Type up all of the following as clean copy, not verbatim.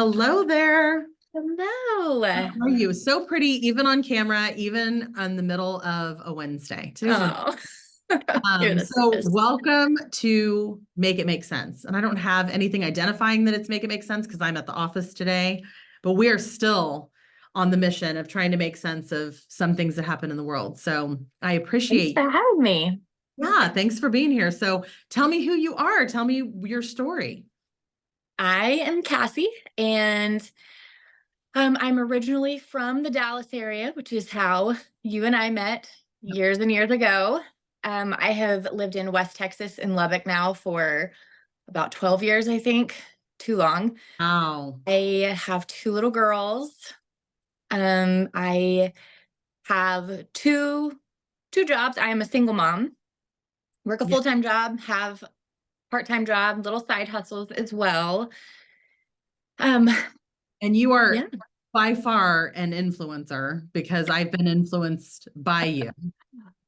Hello there. Hello. How are you? So pretty, even on camera, even in the middle of a Wednesday. Today's Wednesday. Oh, you're the So sweetest. welcome to Make It Make Sense. And I don't have anything identifying that it's Make It Make Sense because I'm at the office today, but we are still on the mission of trying to make sense of some things that happen in the world. So I Thanks appreciate, for having me. yeah, thanks for being here. So tell me who you are. Tell me your story. I am Cassie, and I'm originally from the Dallas area, which is how you and I met years and years ago. I have lived in West Texas in Lubbock now for about 12 years, I think. Too long. Oh, I have two little girls. I have two jobs. I am a single mom, work a yeah. full-time job, have part-time job, little side hustles as well. Um, And you are yeah. by far an influencer because I've been influenced by you.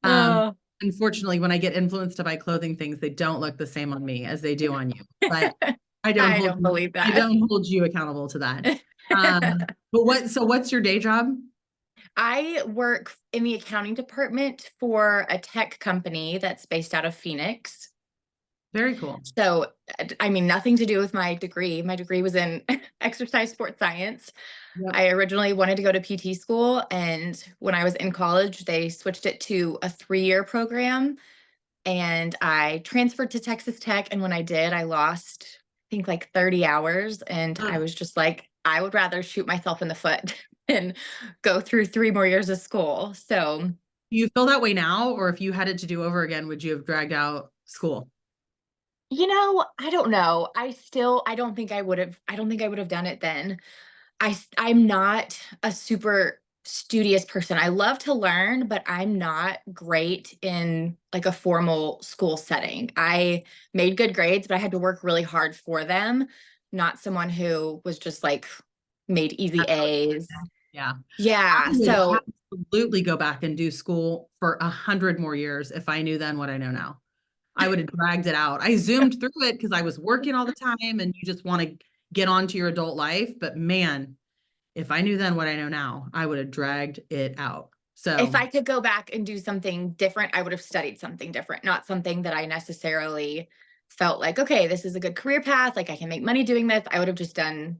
Um, Oh, Unfortunately, when I get influenced to buy clothing things, they don't look the same on me as they do on you. But I don't believe I that. don't hold you accountable to that. But what's your day job? I work in the accounting department for a tech company that's based out of Phoenix. Very cool. So, I mean, nothing to do with my degree. My degree was in exercise sports science. Yep. I originally wanted to go to PT school, and when I was in college, they switched it to a 3-year program, and I transferred to Texas Tech. And when I did, I lost, I think, like 30 hours, and I Ugh. was just like, I would rather shoot myself in the foot than go through 3 more years of school. So, Do you feel that way now, or if you had it to do over again, would you have dragged out school? I don't know. I don't think I would have done it then. I'm not a super studious person. I love to learn, but I'm not great in like a formal school setting. I made good grades, but I had to work really hard for them. Not someone who was just like made easy A's. Yeah. I Yeah. would So absolutely go back and do school for 100 more years if I knew then what I know now. I would have dragged it out. I zoomed through it because I was working all the time and you just want to get on to your adult life. But man, if I knew then what I know now, I would have dragged it out. if So, I could go back and do something different, I would have studied something different, not something that I necessarily felt like, okay, this is a good career path. Like I can make money doing this. I would have just done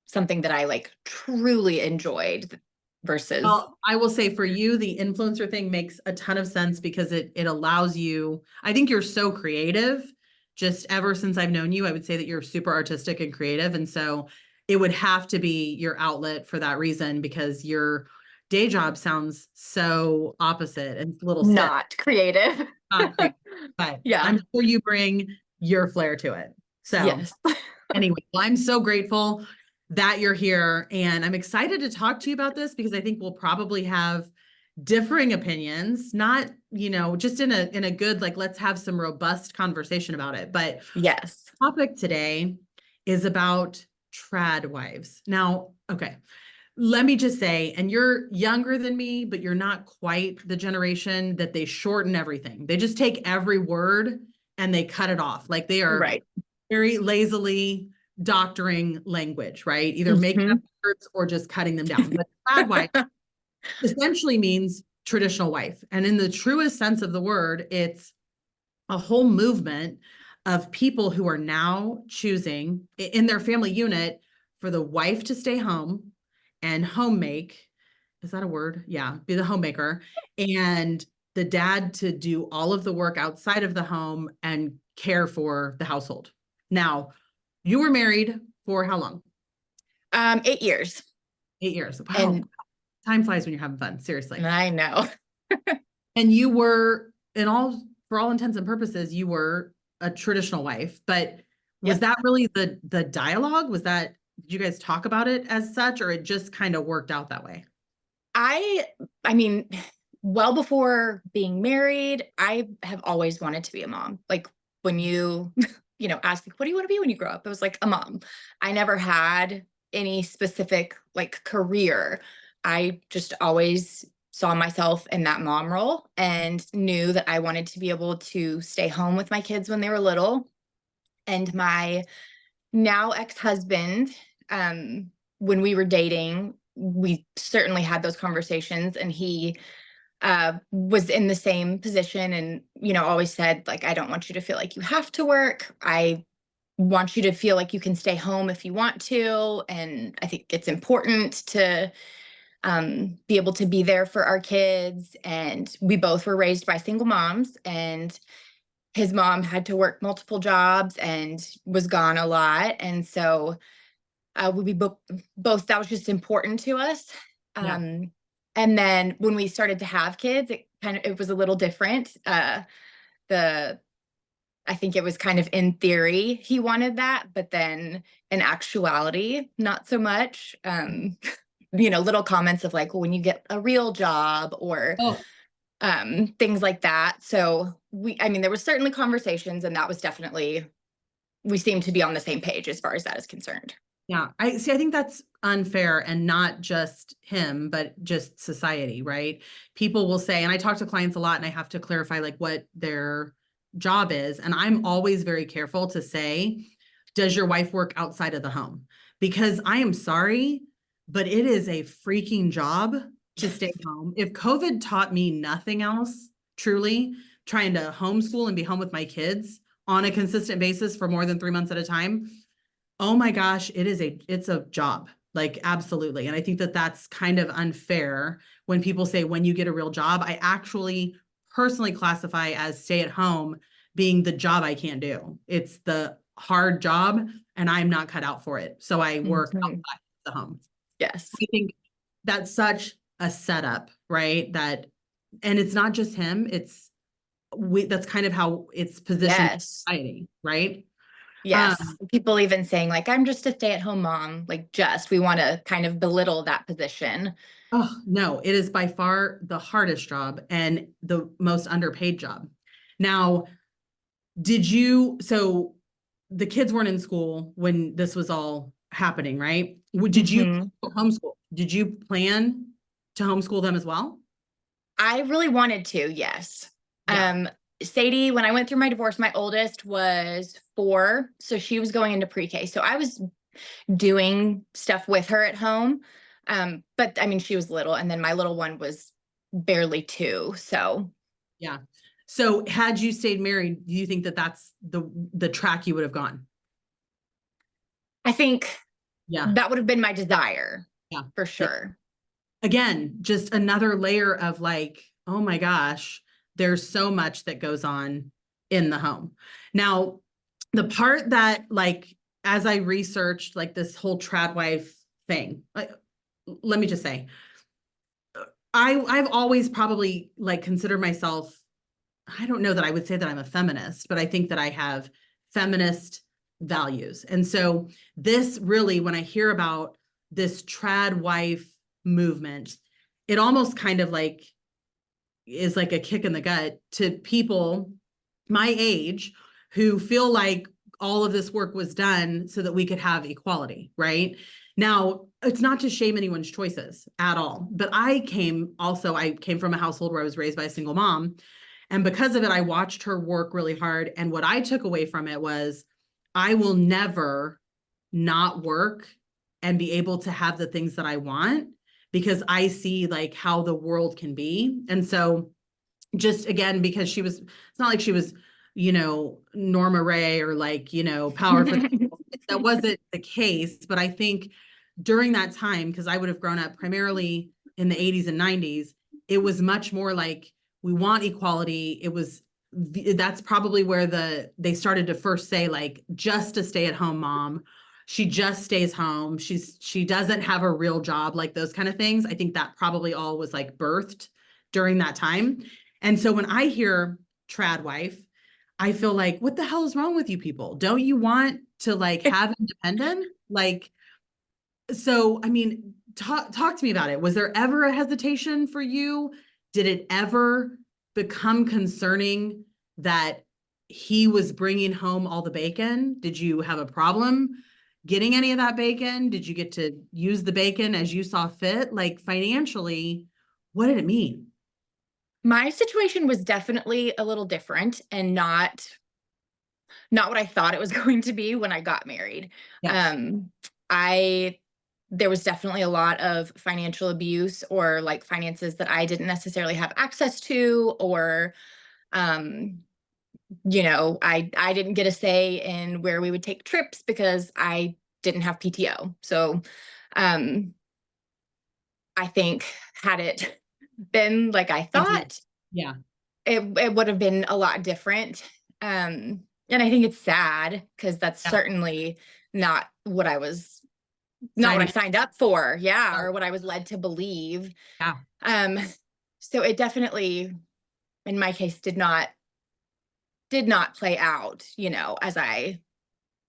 something that I like truly enjoyed versus well, I will say for you, the influencer thing makes a ton of sense because it allows you, I think you're so creative. Just ever since I've known you, I would say that you're super artistic and creative. And so it would have to be your outlet for that reason because your day job sounds so opposite and a little stiff, not creative. not creative. But Yeah. I'm sure you bring your flair to it. So Yes. anyway, well, I'm so grateful that you're here and I'm excited to talk to you about this because I think we'll probably have differing opinions, not, just in a good, like, let's have some robust conversation about it. But Yes. topic today is about trad wives. Now, okay, let me just say, and you're younger than me, but you're not quite the generation that they shorten everything. They just take every word and they cut it off. Like they are Right. very lazily doctoring language, right? Either making up Hmm. words or just cutting them down. But trad wife essentially means traditional wife. And in the truest sense of the word, it's a whole movement of people who are now choosing in their family unit for the wife to stay home and home make. Is that a word? Yeah, be the homemaker. And the dad to do all of the work outside of the home and care for the household. Now, you were married for how long? 8 years. 8 years. Wow. And Time flies when you're having fun, seriously. I know. And you were, for all intents and purposes, you were a traditional wife, but was Yep. that really the dialogue? Did you guys talk about it as such, or it just kind of worked out that way? I I mean, well before being married, I have always wanted to be a mom. Like when you, ask like, what do you want to be when you grow up? It was like a mom. I never had any specific like career. I just always saw myself in that mom role and knew that I wanted to be able to stay home with my kids when they were little. And my now ex-husband, when we were dating, we certainly had those conversations, and he was in the same position, and, always said, like, I don't want you to feel like you have to work. I want you to feel like you can stay home if you want to. And I think it's important to be able to be there for our kids. And we both were raised by single moms, and his mom had to work multiple jobs and was gone a lot. And so we both, that was just important to us. Yeah. And then when we started to have kids, it was a little different. The I think it was kind of in theory he wanted that, but then in actuality, not so much. Little comments of like, well, when you get a real job, or Oh, things like that. So there was certainly conversations, and that was definitely, we seemed to be on the same page as far as that is concerned. yeah. I see. I think that's unfair, and not just him, but just society, right? People will say, and I talk to clients a lot, and I have to clarify like what their job is. And I'm always very careful to say, does your wife work outside of the home? Because I am sorry, but it is a freaking job to stay home. If COVID taught me nothing else, truly, trying to homeschool and be home with my kids on a consistent basis for more than 3 months at a time, oh my gosh, it's a job. Like, absolutely. And I think that that's kind of unfair when people say, when you get a real job. I actually personally classify as stay at home being the job I can't do. It's the hard job, and I'm not cut out for it. So I work Mhm. outside the home. Yes. I think that's such a setup, right? And it's not just him. That's kind of how it's positioned in Yes. society, right? Yes. People even saying like, I'm just a stay-at-home mom, like, we want to kind of belittle that position. Oh, no, it is by far the hardest job and the most underpaid job. Now, so the kids weren't in school when this was all happening, right? Did you Mhm. homeschool? Did you plan to homeschool them as well? I really wanted to, yes. Yeah. Sadie, when I went through my divorce, my oldest was 4, so she was going into pre-K. So I was doing stuff with her at home. But she was little, and then my little one was barely 2. So Yeah. So had you stayed married, do you think that that's the track you would have gone? I think Yeah. that would have been my desire Yeah. for Yeah. sure. Again, just another layer of like, oh my gosh, there's so much that goes on in the home. Now, the part that like, as I researched like this whole trad wife thing, like, let me just say, I've always probably like considered myself, I don't know that I would say that I'm a feminist, but I think that I have feminist values. And so this really, when I hear about this trad wife movement, it almost kind of like is like a kick in the gut to people my age who feel like all of this work was done so that we could have equality, right? Now, it's not to shame anyone's choices at all, but I came from a household where I was raised by a single mom. And because of it, I watched her work really hard. And what I took away from it was I will never not work and be able to have the things that I want, because I see like how the world can be. And so just again, because it's not like she was, Norma Ray or like, power for the people. That wasn't the case. But I think during that time, because I would have grown up primarily in the 80s and 90s, it was much more like we want equality. That's probably where they started to first say like just a stay-at-home mom. She just stays home. She doesn't have a real job, like those kind of things. I think that probably all was like birthed during that time. And so when I hear trad wife, I feel like, what the hell is wrong with you people? Don't you want to like have independence? Like, so, talk to me about it. Was there ever a hesitation for you? Did it ever become concerning that he was bringing home all the bacon? Did you have a problem getting any of that bacon? Did you get to use the bacon as you saw fit? Like, financially, what did it mean? My situation was definitely a little different, and not what I thought it was going to be when I got married. Yes. Um, there was definitely a lot of financial abuse, or like finances that I didn't necessarily have access to, or um I didn't get a say in where we would take trips because I didn't have PTO. So um I think, had it been like I I do. thought, Yeah. it would have been a lot different. And I think it's sad because that's Yeah. certainly not what I was not what I Signing. signed up for. Yeah, Right. or what I was led to believe. Yeah. Um, so it definitely, in my case, did not play out, as I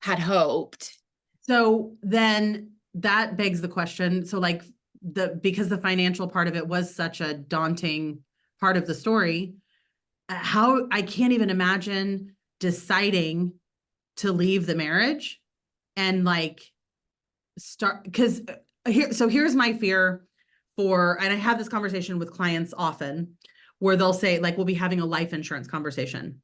had hoped. So then that begs the question. So like because the financial part of it was such a daunting part of the story, how I can't even imagine deciding to leave the marriage and like start because here's my fear and I have this conversation with clients often where they'll say like we'll be having a life insurance conversation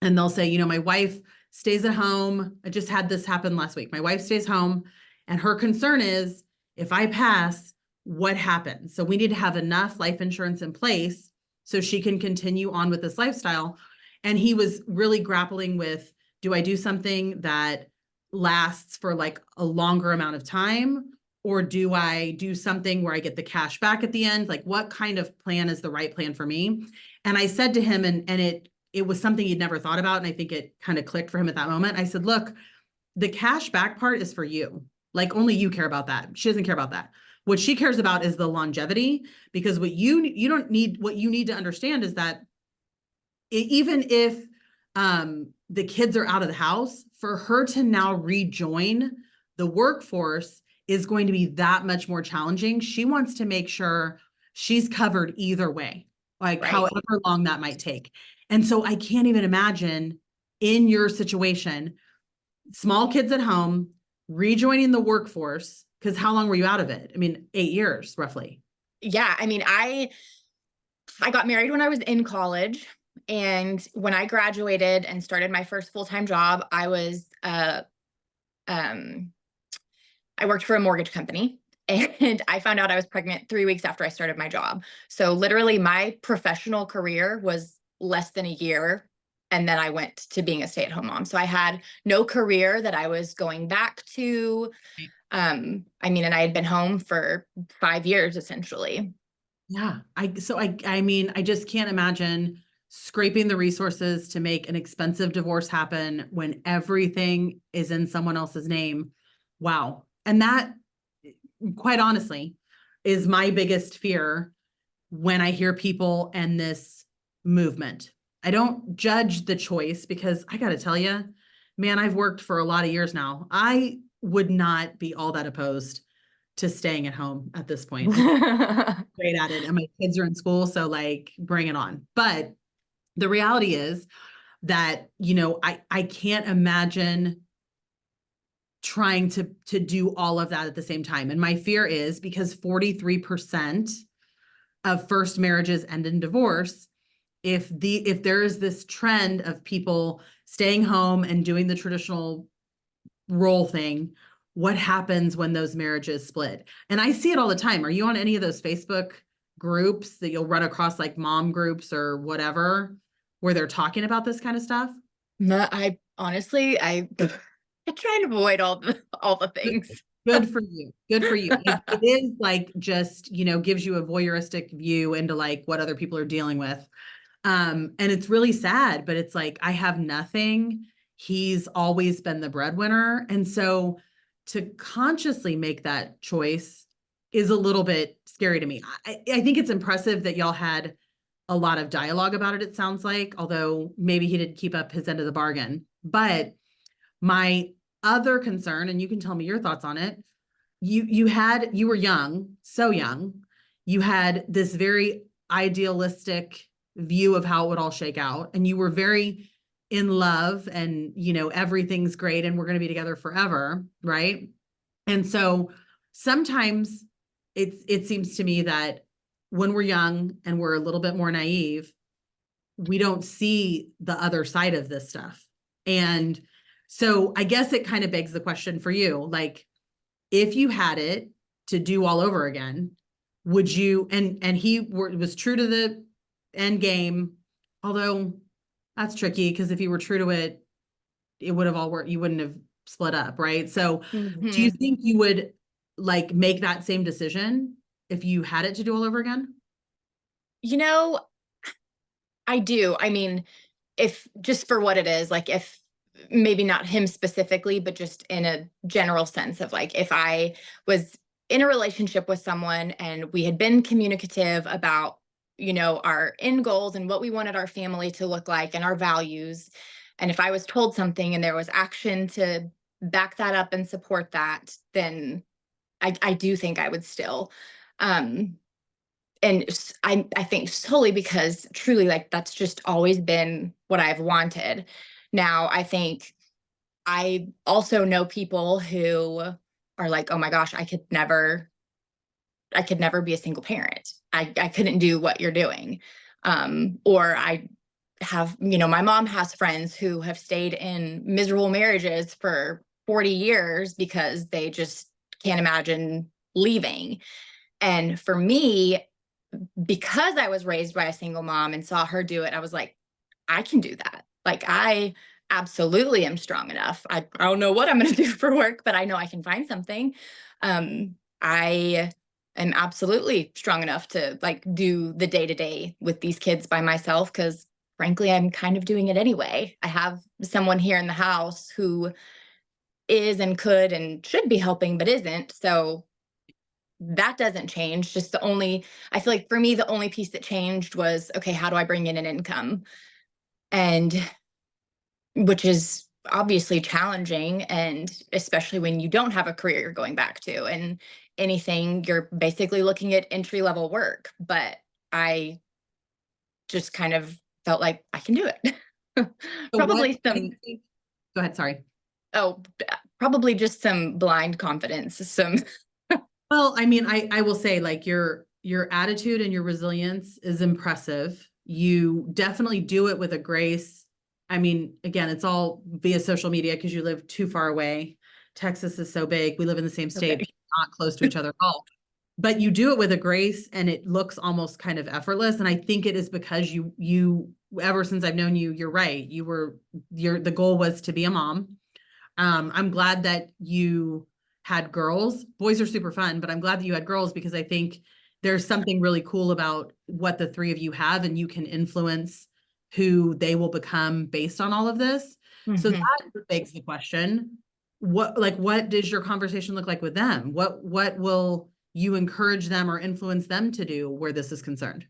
and they'll say, my wife stays at home. I just had this happen last week. My wife stays home and her concern is if I pass, what happens? So we need to have enough life insurance in place so she can continue on with this lifestyle. And he was really grappling with, do I do something that lasts for like a longer amount of time? Or do I do something where I get the cash back at the end? Like what kind of plan is the right plan for me? And I said to him, and it was something he'd never thought about. And I think it kind of clicked for him at that moment. I said, look, the cash back part is for you. Like only you care about that. She doesn't care about that. What she cares about is the longevity, because you don't need, what you need to understand is that even if the kids are out of the house, for her to now rejoin the workforce is going to be that much more challenging. She wants to make sure she's covered either way, like Right. however long that might take. And so I can't even imagine in your situation, small kids at home, rejoining the workforce, because how long were you out of it? I mean, 8 years roughly. Yeah. I mean, I got married when I was in college. And when I graduated and started my first full-time job, um, I worked for a mortgage company, and I found out I was pregnant 3 weeks after I started my job. So literally my professional career was less than a year. And then I went to being a stay-at-home mom. So I had no career that I was going back to. I mean, and I had been home for 5 years essentially. Yeah. I mean, I just can't imagine scraping the resources to make an expensive divorce happen when everything is in someone else's name. Wow. And that, quite honestly, is my biggest fear when I hear people and this movement. I don't judge the choice because I got to tell you, man, I've worked for a lot of years now. I would not be all that opposed to staying at home at this point. I'm great at it and my kids are in school, so like bring it on. But the reality is that, I can't imagine trying to do all of that at the same time. And my fear is because 43% of first marriages end in divorce, if there is this trend of people staying home and doing the traditional role thing, what happens when those marriages split? And I see it all the time. Are you on any of those Facebook groups that you'll run across, like mom groups or whatever, where they're talking about this kind of stuff? No, I honestly, I try and avoid all the things. Good for you. Good for you. It is like just, gives you a voyeuristic view into like what other people are dealing with. And it's really sad, but it's like, I have nothing. He's always been the breadwinner. And so to consciously make that choice is a little bit scary to me. I think it's impressive that y'all had a lot of dialogue about it, it sounds like, although maybe he didn't keep up his end of the bargain. But my other concern, and you can tell me your thoughts on it, you were young, so young. You had this very idealistic view of how it would all shake out, and you were very in love and everything's great and we're going to be together forever, right? And so sometimes it seems to me that when we're young and we're a little bit more naive, we don't see the other side of this stuff. And so I guess it kind of begs the question for you, like, if you had it to do all over again, would you, and he was true to the end game, although that's tricky because if you were true to it, it would have all worked. You wouldn't have split up, right? So do you Mhm. think you would like make that same decision if you had it to do all over again? You know, I do. I mean, if just for what it is, like if maybe not him specifically, but just in a general sense of like if I was in a relationship with someone and we had been communicative about, our end goals and what we wanted our family to look like and our values. And if I was told something and there was action to back that up and support that, then I do think I would still. Um, and I think solely because truly like that's just always been what I've wanted. Now, I think I also know people who are like, "Oh my gosh, I could never be a single parent. I couldn't do what you're doing." Or I have, my mom has friends who have stayed in miserable marriages for 40 years because they just can't imagine leaving. And for me, because I was raised by a single mom and saw her do it, I was like, I can do that. Like, I absolutely am strong enough. I don't know what I'm going to do for work, but I know I can find something. I am absolutely strong enough to like do the day to day with these kids by myself because frankly, I'm kind of doing it anyway. I have someone here in the house who is and could and should be helping, but isn't. So that doesn't change. Just I feel like for me, the only piece that changed was, okay, how do I bring in an income? And which is obviously challenging. And especially when you don't have a career you're going back to and anything, you're basically looking at entry level work. But I just kind of felt like I can do it. So what Probably do some, you think? Go ahead, sorry. oh, probably just some blind confidence, some. Well, I mean, I will say like your attitude and your resilience is impressive. You definitely do it with a grace. I mean, again, it's all via social media because you live too far away. Texas is so big. We live in the same state, Okay. but not close to each other at all. But you do it with a grace and it looks almost kind of effortless. And I think it is because you ever since I've known you, you're right. The goal was to be a mom. I'm glad that you had girls. Boys are super fun, but I'm glad that you had girls because I think there's something really cool about what the three of you have, and you can influence who they will become based on all of this. So Mhm. that begs the question, what does your conversation look like with them? What will you encourage them or influence them to do where this is concerned?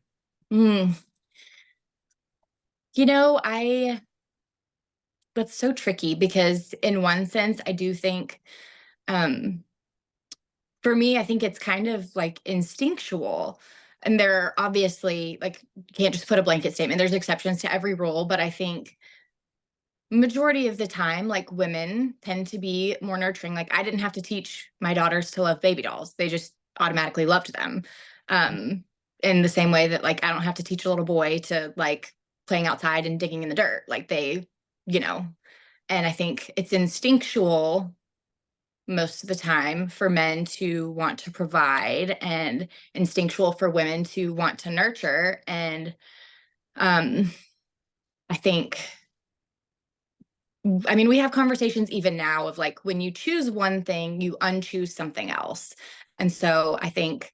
Mm. You know, I That's so tricky because in one sense, I do think, um, for me, I think it's kind of like instinctual. And there are obviously like you can't just put a blanket statement. There's exceptions to every rule, but I think majority of the time, like women tend to be more nurturing. Like I didn't have to teach my daughters to love baby dolls; they just automatically loved them. Um, in the same way that like I don't have to teach a little boy to like playing outside and digging in the dirt. Like they, you know, and I think it's instinctual most of the time for men to want to provide and instinctual for women to want to nurture. And um, I think, I mean, we have conversations even now of like when you choose one thing, you unchoose something else. And so I think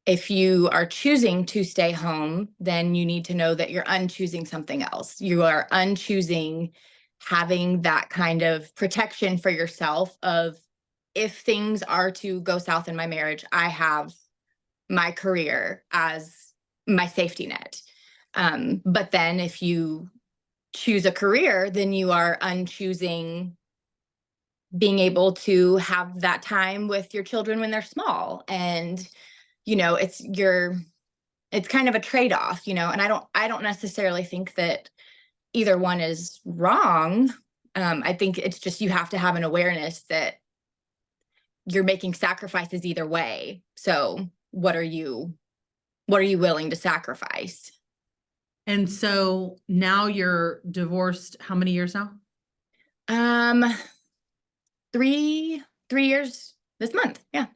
if you are choosing to stay home, then you need to know that you're unchoosing something else. You are unchoosing having that kind of protection for yourself of if things are to go south in my marriage, I have my career as my safety net. But then if you choose a career, then you are unchoosing being able to have that time with your children when they're small. And, it's kind of a trade-off, and I don't necessarily think that either one is wrong. I think it's just you have to have an awareness that you're making sacrifices either way. So what are you willing to sacrifice? And so now you're divorced how many years now? Um, 3 years. this month. Yeah.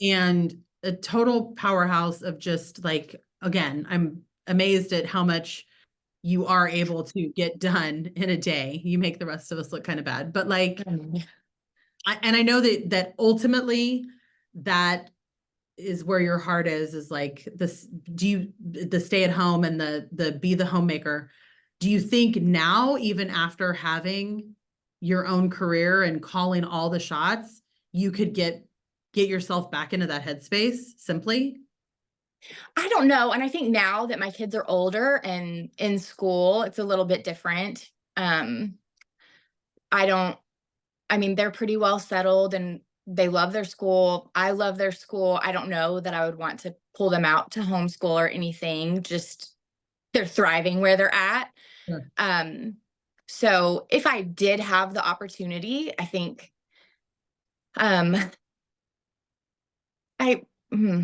And a total powerhouse of just like, again, I'm amazed at how much you are able to get done in a day. You make the rest of us look kind of bad, but like, Mm. and I know that ultimately that is where your heart is like this. Do you, the stay at home and the be the homemaker, do you think now, even after having your own career and calling all the shots, you could get yourself back into that headspace simply? I don't know. And I think now that my kids are older and in school, it's a little bit different. Um, I don't, I mean, they're pretty well settled and they love their school. I love their school. I don't know that I would want to pull them out to homeschool or anything. Just they're thriving where they're at. Sure. Um, so if I did have the opportunity, I think, um, I, hmm,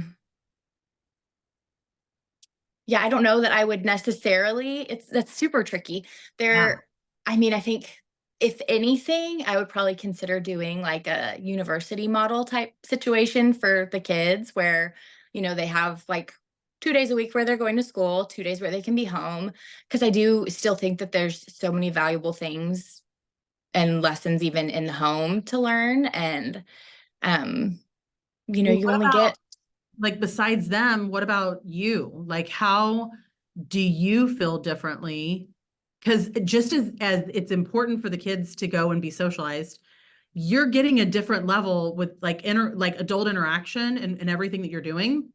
yeah, I don't know that I would necessarily. That's super tricky. Yeah. There, I mean, I think if anything, I would probably consider doing like a university model type situation for the kids where, they have like 2 days a week where they're going to school, 2 days where they can be home. Cause I do still think that there's so many valuable things and lessons even in the home to learn. And, um, Well, you what only about get, like besides them, what about you? Like how do you feel differently? Because just as it's important for the kids to go and be socialized, you're getting a different level with like like adult interaction and everything that you're doing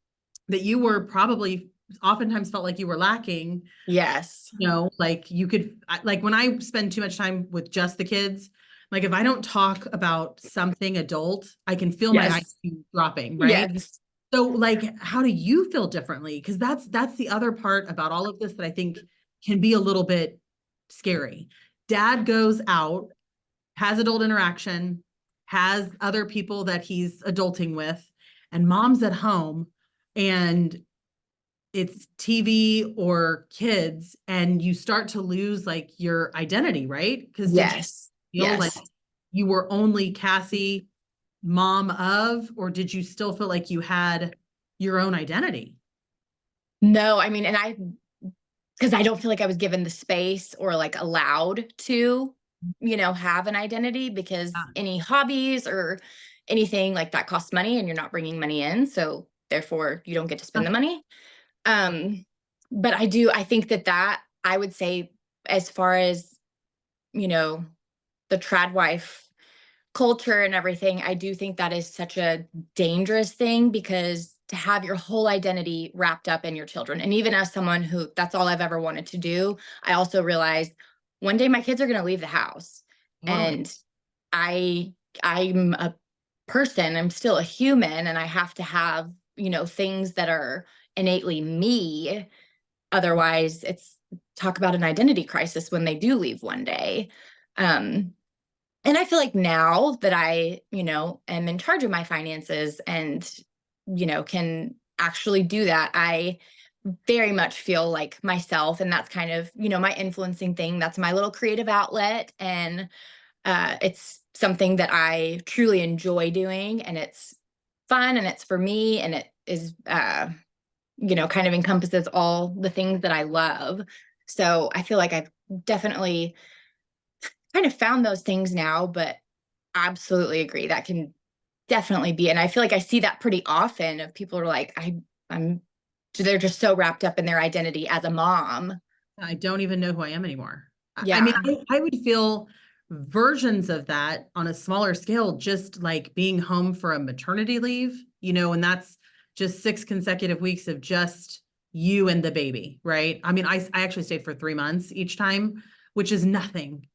that you were probably oftentimes felt like you were lacking. yes, Like you could, like when I spend too much time with just the kids, like if I don't talk about something adult, I can feel my yes, IQ dropping, right? yes, So like, how do you feel differently? Because that's the other part about all of this that I think can be a little bit scary. Dad goes out, has adult interaction, has other people that he's adulting with, and mom's at home, and it's TV or kids, and you start to lose like your identity, right? Because did you yes, feel like yes. you were only Cassie, mom of, or did you still feel like you had your own identity? No, I mean, because I don't feel like I was given the space or like allowed to, have an identity because Yeah. any hobbies or anything like that costs money and you're not bringing money in. So therefore, you don't get to spend the money. Um, but I think that I would say, as far as, you know, the trad wife culture and everything, I do think that is such a dangerous thing because to have your whole identity wrapped up in your children. And even as someone who that's all I've ever wanted to do, I also realized one day my kids are going to leave the house. Totally. And I I'm a person, I'm still a human and I have to have, things that are innately me. Otherwise, it's talk about an identity crisis when they do leave one day. Um, and I feel like now that I, am in charge of my finances and, can actually do that, I very much feel like myself. And that's kind of, my influencing thing. That's my little creative outlet. And it's something that I truly enjoy doing. And it's fun and it's for me. And it is, kind of encompasses all the things that I love. So I feel like I've definitely kind of found those things now, but absolutely agree. That can definitely be. And I feel like I see that pretty often of people are like, I'm they're just so wrapped up in their identity as a mom. I don't even know who I am anymore. I mean, Yeah. I would feel versions of that on a smaller scale, just like being home for a maternity leave, and that's just 6 consecutive weeks of just you and the baby, right? I mean, I actually stayed for 3 months each time, which is nothing,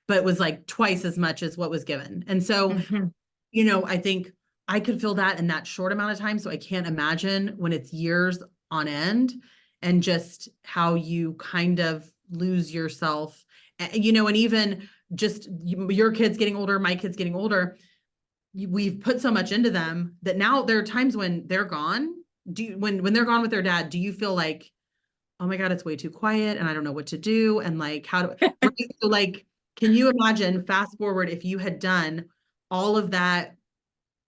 but was like twice as much as what was given. And so, Mhm. I think I could feel that in that short amount of time. So I can't imagine when it's years on end and just how you kind of lose yourself, and even just your kids getting older, my kids getting older, we've put so much into them that now there are times when they're gone. When they're gone with their dad, do you feel like, oh my God, it's way too quiet and I don't know what to do? And like, how do, right? So like, can you imagine fast forward if you had done all of that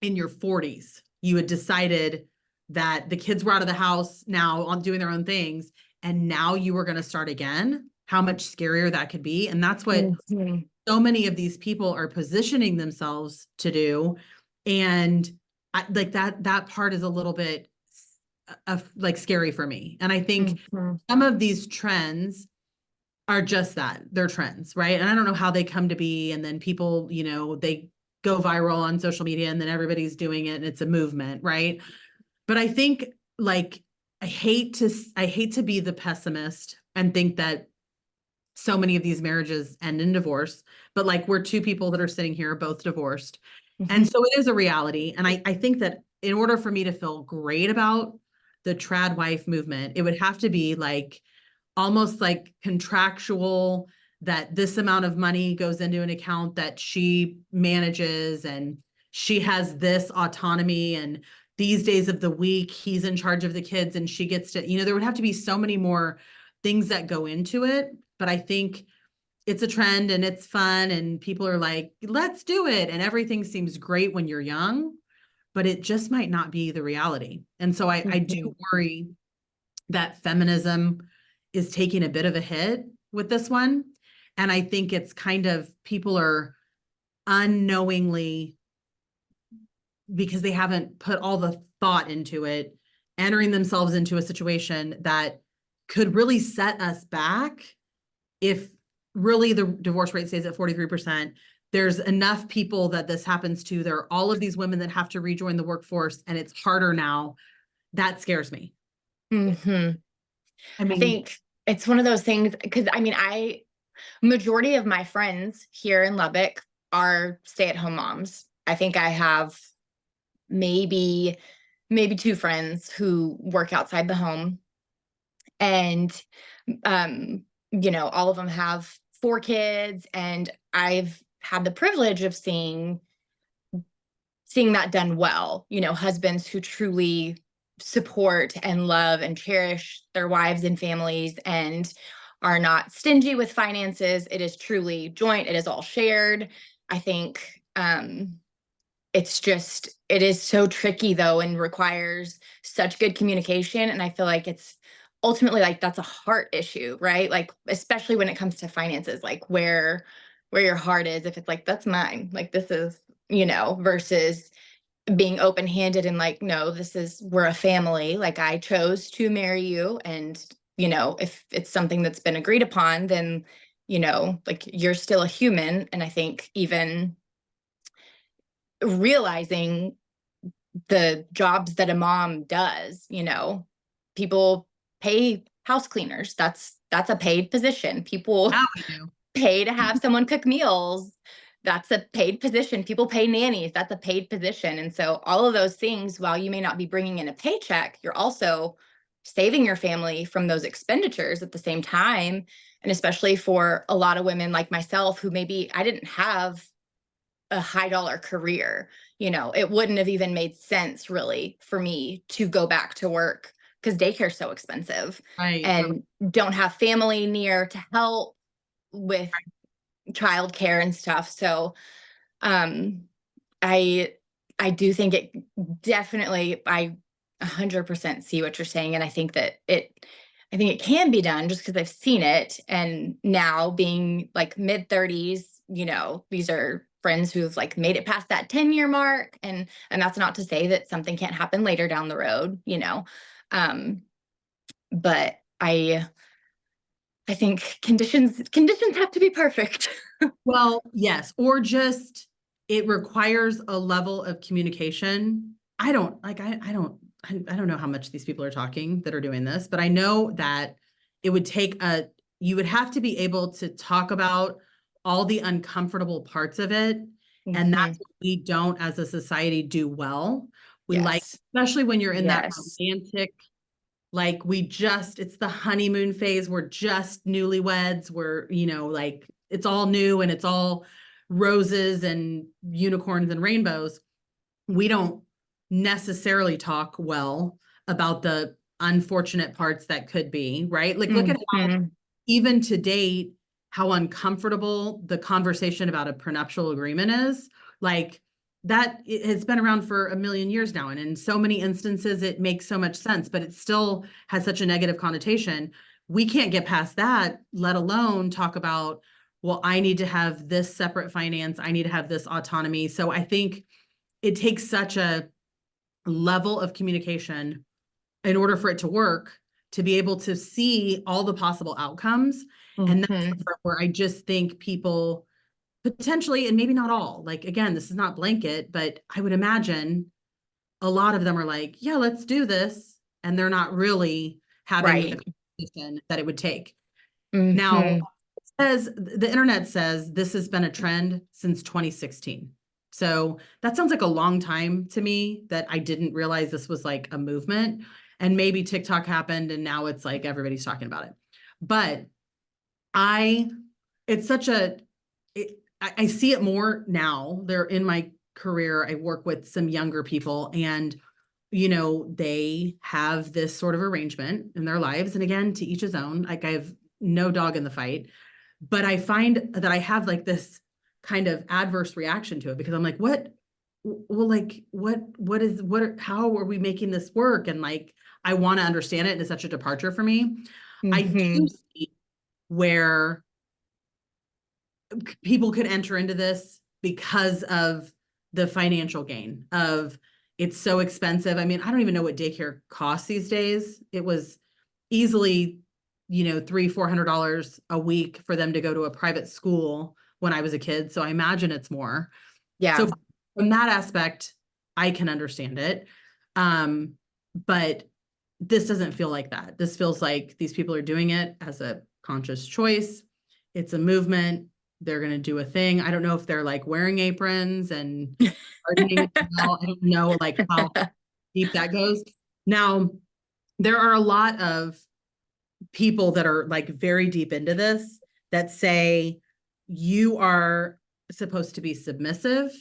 in your 40s, you had decided that the kids were out of the house now on doing their own things, and now you were going to start again, how much scarier that could be. And that's what so many of these people are positioning themselves to do. And like that part is a little bit like scary for me. And I think some of these trends are just that, they're trends, right? And I don't know how they come to be. And then people, they go viral on social media and then everybody's doing it and it's a movement, right? But I think like I hate to be the pessimist and think that so many of these marriages end in divorce, but like we're two people that are sitting here both divorced. And so it is a reality. And I think that in order for me to feel great about the trad wife movement, it would have to be like almost like contractual, that this amount of money goes into an account that she manages and she has this autonomy, and these days of the week he's in charge of the kids and she gets to, there would have to be so many more things that go into it. But I think it's a trend and it's fun and people are like, let's do it. And everything seems great when you're young, but it just might not be the reality. And so I do worry that feminism is taking a bit of a hit with this one. And I think it's kind of, people are unknowingly, because they haven't put all the thought into it, entering themselves into a situation that could really set us back. If really the divorce rate stays at 43%, there's enough people that this happens to. There are all of these women that have to rejoin the workforce and it's harder now. That scares me. I think it's one of those things, because majority of my friends here in Lubbock are stay-at-home moms. I think I have maybe two friends who work outside the home, and all of them have 4 kids, and I've had the privilege of seeing that done well. Husbands who truly support and love and cherish their wives and families and are not stingy with finances. It is truly joint. It is all shared. I think it is so tricky though, and requires such good communication. And I feel like it's ultimately like that's a heart issue, right? Like, especially when it comes to finances, like where your heart is, if it's like, that's mine, like this is, versus being open-handed and like, no, we're a family. Like I chose to marry you. And, if it's something that's been agreed upon, then, like you're still a human. And I think even realizing the jobs that a mom does, people pay house cleaners. That's a paid position. People pay to have someone cook meals. That's a paid position. People pay nannies. That's a paid position. And so all of those things, while you may not be bringing in a paycheck, you're also saving your family from those expenditures at the same time. And especially for a lot of women like myself, who maybe I didn't have a high dollar career, it wouldn't have even made sense really for me to go back to work because daycare is so expensive, and don't have family near to help with childcare and stuff. So I do think it definitely, I 100% see what you're saying. And I think that I think it can be done just because I've seen it. And now being like mid-30s, these are friends who've like made it past that 10-year mark. And that's not to say that something can't happen later down the road, but I think conditions have to be perfect. Well, yes, or just it requires a level of communication. I don't know how much these people are talking that are doing this, but I know that it would take you would have to be able to talk about all the uncomfortable parts of it. And that's what we don't as a society do well. We like, especially when you're in that romantic, like it's the honeymoon phase. We're just newlyweds. We're, like it's all new and it's all roses and unicorns and rainbows. We don't necessarily talk well about the unfortunate parts that could be, right? Like look at how even to date, how uncomfortable the conversation about a prenuptial agreement is. Like that has been around for a million years now. And in so many instances, it makes so much sense, but it still has such a negative connotation. We can't get past that, let alone talk about, well, I need to have this separate finance. I need to have this autonomy. So I think it takes such a level of communication in order for it to work, to be able to see all the possible outcomes. And that's Mm-hmm. where I just think people potentially, and maybe not all, like, again, this is not blanket, but I would imagine a lot of them are like, yeah, let's do this. And they're not really having the Right. conversation that it would take. Now, Mm-hmm. the internet says this has been a trend since 2016. So that sounds like a long time to me, that I didn't realize this was like a movement. And maybe TikTok happened and now it's like everybody's talking about it. But I, it's such a, I see it more now. They're in my career. I work with some younger people, and they have this sort of arrangement in their lives. And again, to each his own. Like, I have no dog in the fight, but I find that I have like this kind of adverse reaction to it, because I'm like, what? Well, like, how are we making this work? And like, I want to understand it. And it's such a departure for me. I do Mm-hmm. see where people could enter into this because of the financial gain of, it's so expensive. I mean, I don't even know what daycare costs these days. It was easily, $300-400 a week for them to go to a private school when I was a kid. So I imagine it's more. So Yeah. from that aspect, I can understand it. But this doesn't feel like that. This feels like these people are doing it as a conscious choice. It's a movement. They're going to do a thing. I don't know if they're like wearing aprons and gardening as well. I don't know like how deep that goes. Now, there are a lot of people that are like very deep into this that say you are supposed to be submissive.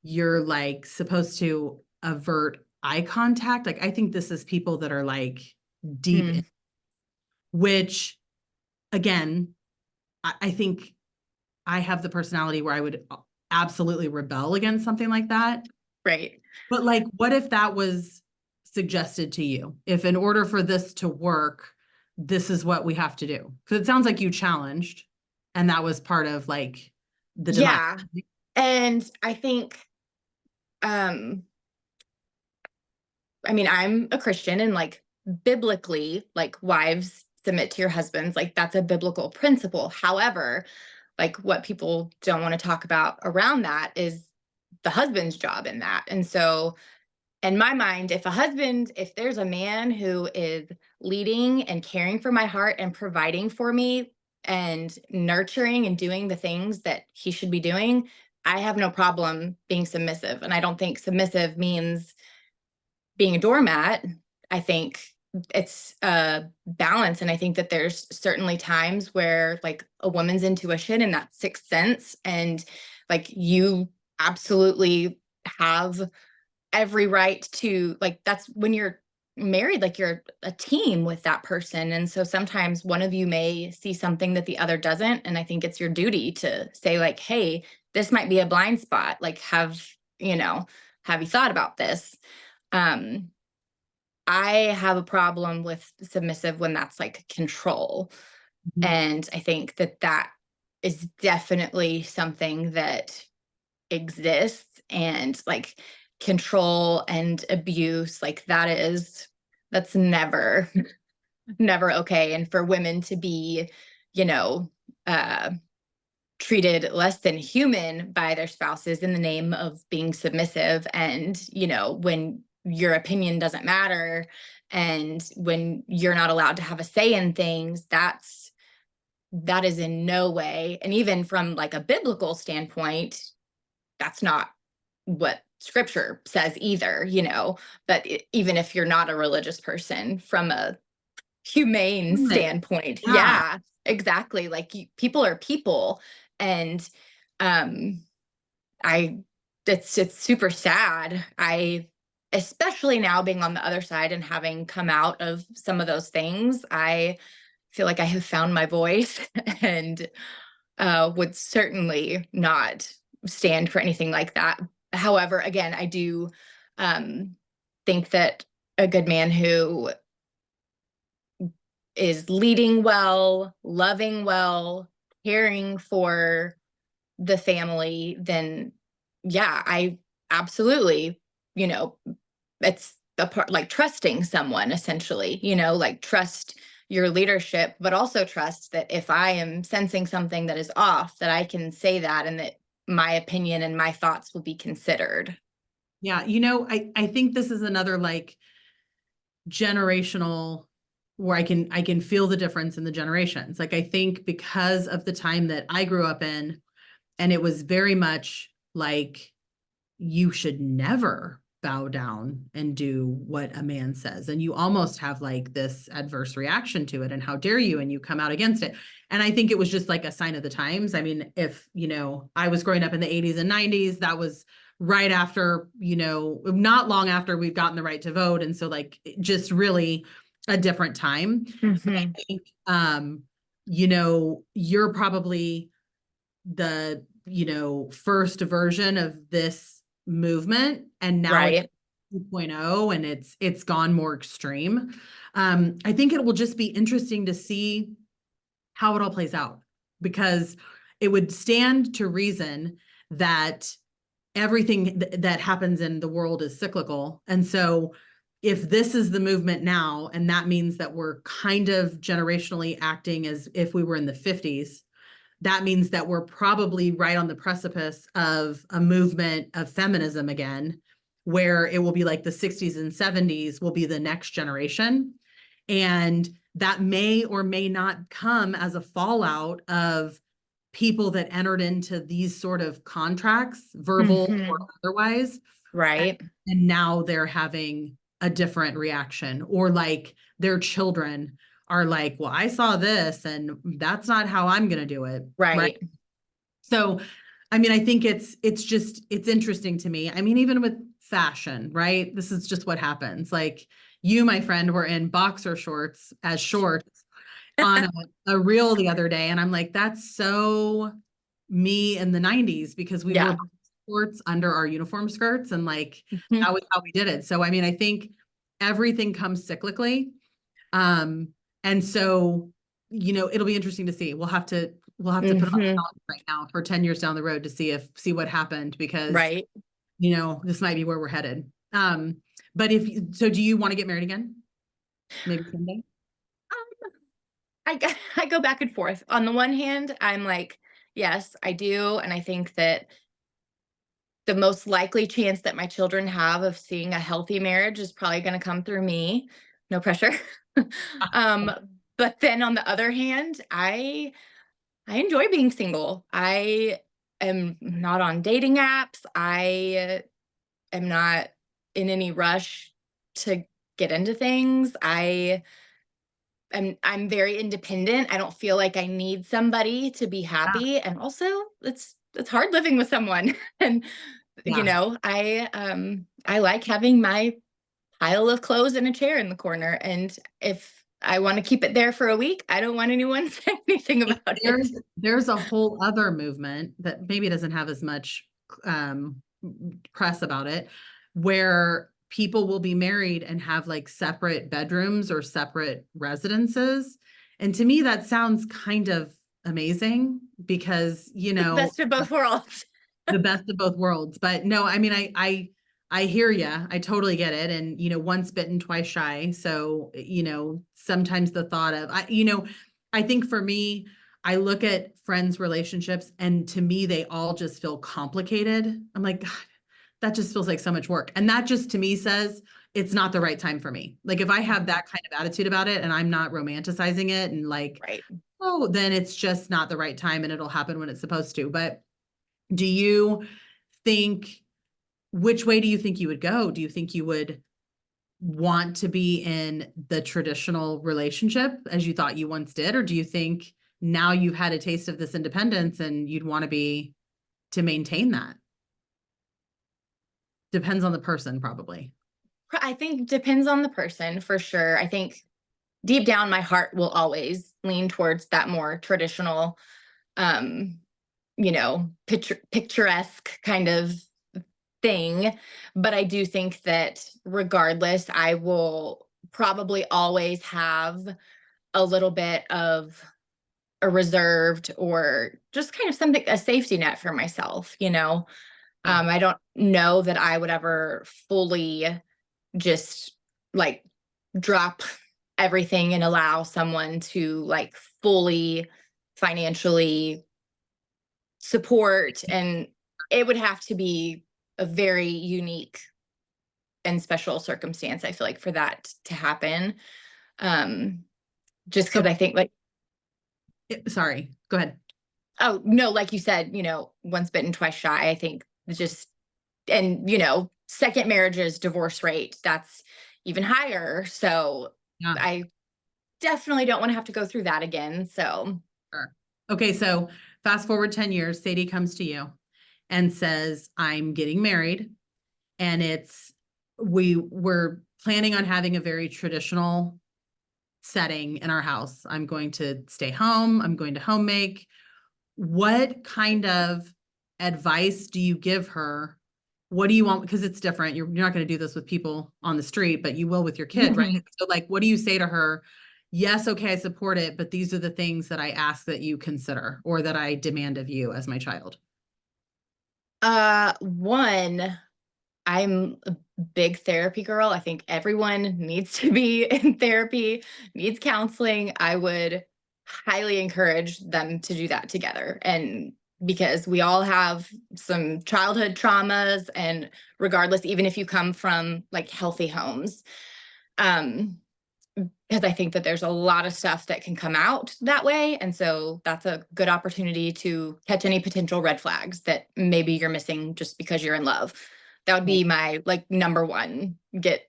You're like supposed to avert eye contact. Like, I think this is people that are like deep in, Mm, which again, I think I have the personality where I would absolutely rebel against something like that. right. But like, what if that was suggested to you? If in order for this to work, this is what we have to do. Because it sounds like you challenged, and that was part of like the demise. Yeah. And I think, um, I mean, I'm a Christian, and like biblically, like wives submit to your husbands, like that's a biblical principle. However, like what people don't want to talk about around that is the husband's job in that. And so, in my mind, if there's a man who is leading and caring for my heart and providing for me and nurturing and doing the things that he should be doing, I have no problem being submissive. And I don't think submissive means being a doormat. I think it's a balance. And I think that there's certainly times where like a woman's intuition and that sixth sense, and like you absolutely have every right to, like, that's when you're married, like you're a team with that person. And so sometimes one of you may see something that the other doesn't. And I think it's your duty to say, like, hey, this might be a blind spot. Like, have you thought about this? Um, I have a problem with submissive when that's like control. Mhm. And I think that that is definitely something that exists, and like control and abuse, like that's never okay. And for women to be, you know, uh treated less than human by their spouses in the name of being submissive, and when your opinion doesn't matter and when you're not allowed to have a say in things, that is in no way, and even from like a biblical standpoint, that's not what scripture says either, but even if you're not a religious person, from a humane Right. standpoint, Yeah. yeah, exactly, like people are people. And um I it's super sad. I Especially now being on the other side and having come out of some of those things, I feel like I have found my voice and would certainly not stand for anything like that. However, again, I do think that a good man who is leading well, loving well, caring for the family, then yeah, I absolutely, you know, it's the part like trusting someone essentially, like trust your leadership, but also trust that if I am sensing something that is off, that I can say that and that my opinion and my thoughts will be considered. Yeah, I think this is another like generational where I can feel the difference in the generations. Like I think because of the time that I grew up in, and it was very much like you should never bow down and do what a man says. And you almost have like this adverse reaction to it. And how dare you? And you come out against it. And I think it was just like a sign of the times. I mean, if, I was growing up in the 80s and 90s, that was right after, not long after we've gotten the right to vote. And so like just really a different time. But I Hmm. think, you're probably the first version of this movement, and now it's Right. 2.0 and it's gone more extreme. I think it will just be interesting to see how it all plays out, because it would stand to reason that everything that happens in the world is cyclical. And so if this is the movement now, and that means that we're kind of generationally acting as if we were in the 50s, that means that we're probably right on the precipice of a movement of feminism again, where it will be like the 60s and 70s will be the next generation. And that may or may not come as a fallout of people that entered into these sort of contracts, verbal or Hmm. otherwise, and, Right. and now they're having a different reaction, or like their children are like, well, I saw this and that's not how I'm going to do it. Right. Right. So, I mean, I think it's interesting to me. I mean, even with fashion, right? This is just what happens. Like you, my friend, were in boxer shorts as shorts on a reel the other day. And I'm like, that's so me in the 90s, because we wore Yeah. shorts under our uniform skirts, and like Mhm. that was how we did it. So I mean, I think everything comes cyclically. Um, and so, it'll be interesting to see. We'll have to put it on Hmm. the calendar right now for 10 years down the road to see what happened, because Right. this might be where we're headed. But do you want to get married again? Maybe someday? I go back and forth. On the one hand, I'm like, yes, I do. And I think that the most likely chance that my children have of seeing a healthy marriage is probably going to come through me. No pressure. um, but then on the other hand, I enjoy being single. I am not on dating apps. I am not in any rush to get into things. I'm very independent. I don't feel like I need somebody to be happy. And also it's hard living with someone. And Yeah. I like having my pile of clothes in a chair in the corner. And if I want to keep it there for a week, I don't want anyone saying anything And about it. there's a whole other movement that maybe doesn't have as much um, press about it, where people will be married and have like separate bedrooms or separate residences. And to me, that sounds kind of amazing, because, Best of both worlds. the best of both worlds. But no, I mean, I hear you. I totally get it. And once bitten, twice shy. So sometimes the thought of I think for me, I look at friends' relationships, and to me, they all just feel complicated. I'm like, God, that just feels like so much work. And that just to me says it's not the right time for me. Like if I have that kind of attitude about it and I'm not romanticizing it and like, Right. oh, then it's just not the right time, and it'll happen when it's supposed to. But do you think, which way do you think you would go? Do you think you would want to be in the traditional relationship as you thought you once did? Or do you think now you've had a taste of this independence and you'd want to maintain that? Depends on the person, probably. I think depends on the person for sure. I think deep down my heart will always lean towards that more traditional picturesque kind of thing. But I do think that regardless, I will probably always have a little bit of a reserved or just kind of something, a safety net for myself, you know. Yeah. I don't know that I would ever fully just like drop everything and allow someone to like fully financially support. And it would have to be a very unique and special circumstance, I feel like, for that to happen. Um, just So, because I think like, sorry, go ahead. oh no, like you said, you know, once bitten, twice shy, I think it's just, and you know, second marriages, divorce rate, that's even higher. So Yeah. I definitely don't want to have to go through that again. So Sure. Okay, so fast forward 10 years, Sadie comes to you and says, I'm getting married, and we're planning on having a very traditional setting in our house. I'm going to stay home, I'm going to home make. What kind of advice do you give her? What do you want? Because it's different. You're not going to do this with people on the street, but you will with your kid, right? So, like, what do you say to her? Yes, okay, I support it, but these are the things that I ask that you consider or that I demand of you as my child. one, I'm a big therapy girl. I think everyone needs to be in therapy, needs counseling. I would highly encourage them to do that together. And because we all have some childhood traumas, and regardless, even if you come from like healthy homes, um, because I think that there's a lot of stuff that can come out that way. And so that's a good opportunity to catch any potential red flags that maybe you're missing just because you're in love. That would Right. be my like number one, get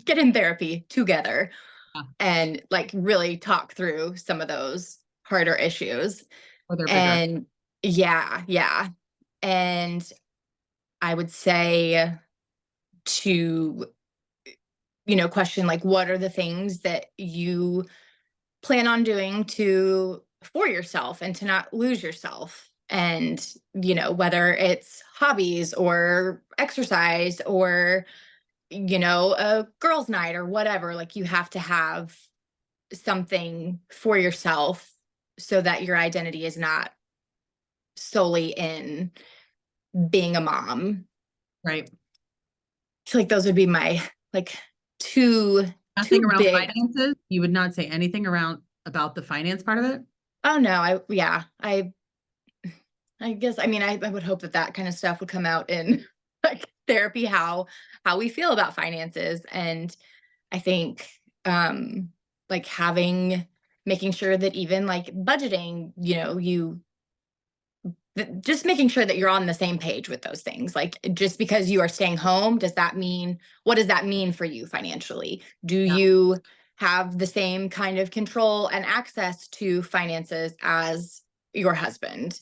get in therapy together Yeah. and like really talk through some of those harder issues. Or they're bigger. And yeah, yeah. And I would say to, you know, question like, what are the things that you plan on doing to for yourself and to not lose yourself? And you know, whether it's hobbies or exercise or you know, a girls night or whatever, like you have to have something for yourself so that your identity is not solely in being a mom. Right. I feel like those would be my like two Nothing two around big. finances. You would not say anything around about the finance part of it. Oh no, I yeah, I guess, I mean, I would hope that that kind of stuff would come out in like therapy, how we feel about finances. And I think like making sure that even like budgeting, you know, just making sure that you're on the same page with those things. Like just because you are staying home, what does that mean for you financially? Do Yeah. you have the same kind of control and access to finances as your husband?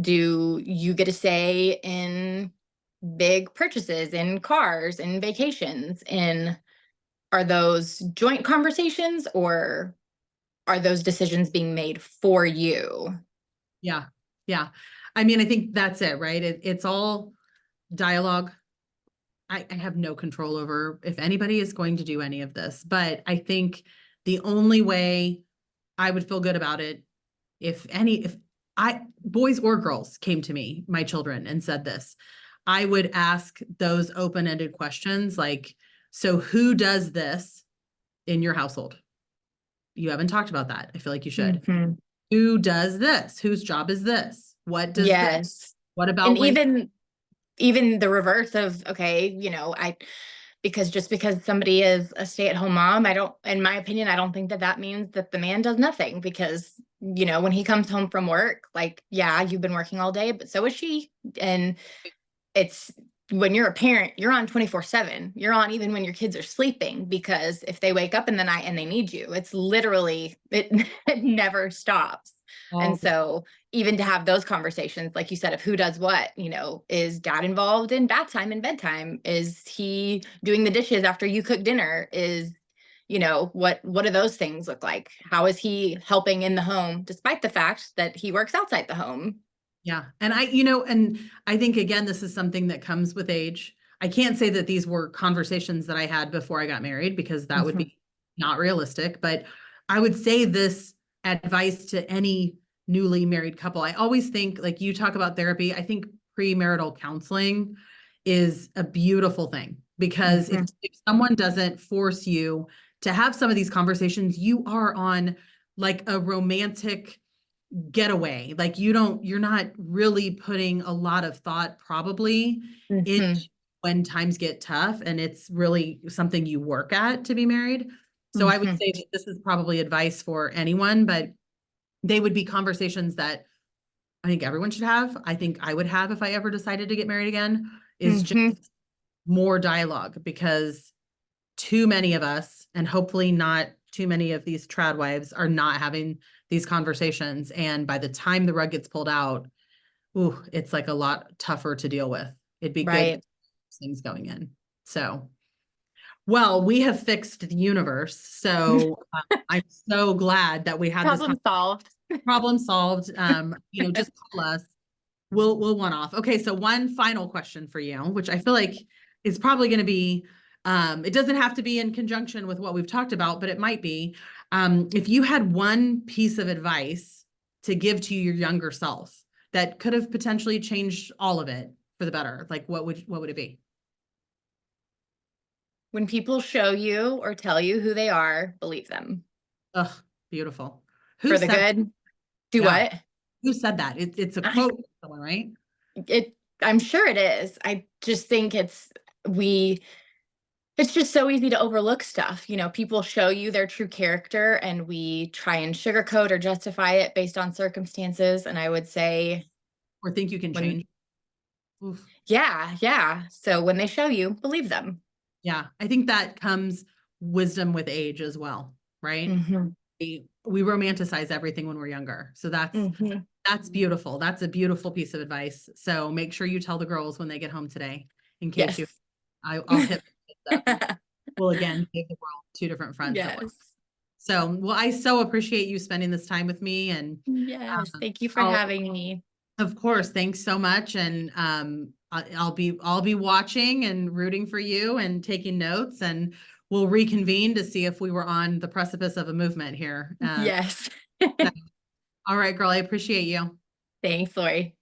Do you get a say in big purchases, in cars, in vacations, in are those joint conversations or are those decisions being made for you? Yeah. Yeah. I mean, I think that's it, right? It's all dialogue. I have no control over if anybody is going to do any of this, but I think the only way I would feel good about it, if boys or girls came to me, my children, and said this, I would ask those open-ended questions like, so who does this in your household? You haven't talked about that. I feel like you should. Mhm. Who does this? Whose job is this? What does this? Yes. What And about when? even the reverse of, okay, you know, because just because somebody is a stay-at-home mom, I don't, in my opinion, I don't think that that means that the man does nothing. Because you know, when he comes home from work, like, yeah, you've been working all day, but so is she. And it's, when you're a parent, you're on 24/7. You're on even when your kids are sleeping, because if they wake up in the night and they need you, it's literally it, it never stops. And Oh, so even to have those conversations, like you said, of who does what, you know, is dad involved in bath time and bedtime? Is he doing the dishes after you cook dinner? Is, you know, what do those things look like? How is he helping in the home despite the fact that he works outside the home? Yeah. And and I think again, this is something that comes with age. I can't say that these were conversations that I had before I got married because that would Mhm, be not realistic, but I would say this advice to any newly married couple. I always think, like you talk about therapy, I think premarital counseling is a beautiful thing because mhm, if someone doesn't force you to have some of these conversations, you are on like a romantic getaway. Like you're not really putting a lot of thought probably into mhm, when times get tough and it's really something you work at to be married. So I would mhm, say that this is probably advice for anyone, but they would be conversations that I think everyone should have. I think I would have if I ever decided to get married again, is just mhm. more dialogue because too many of us, and hopefully not too many of these trad wives, are not having these conversations. And by the time the rug gets pulled out, ooh, it's like a lot tougher to deal with. It'd be good Right. things going in. So, well, we have fixed the universe. So I'm so glad that we had this Problem solved. problem solved. Just call us. We'll one off. Okay, so one final question for you, which I feel like is probably going to be, it doesn't have to be in conjunction with what we've talked about, but it might be. If you had one piece of advice to give to your younger self that could have potentially changed all of it for the better, like what would it be? When people show you or tell you who they are, believe them. Ugh, beautiful. Who For the said, good, do yeah, what? who said that? It's a I quote from someone, right? it I'm sure it is. I just think we it's just so easy to overlook stuff. People show you their true character and we try and sugarcoat or justify it based on circumstances. And I would say Or think you can when, change. Oof. yeah, yeah. So when they show you, believe them. Yeah, I think that comes wisdom with age as well, right? Hmm. We romanticize everything when we're younger. So Hmm. that's beautiful. That's a beautiful piece of advice. So make sure you tell the girls when they get home today, in case Yes. I'll hit this up and we'll again give the world two different fronts at once. Yes. So, well, I so appreciate you spending this time with me and Yes. Thank you for I'll, having me. of course, thanks so much. And I'll be watching and rooting for you and taking notes and we'll reconvene to see if we were on the precipice of a movement here. Yes. All right, girl, I appreciate you. Thanks, Lori.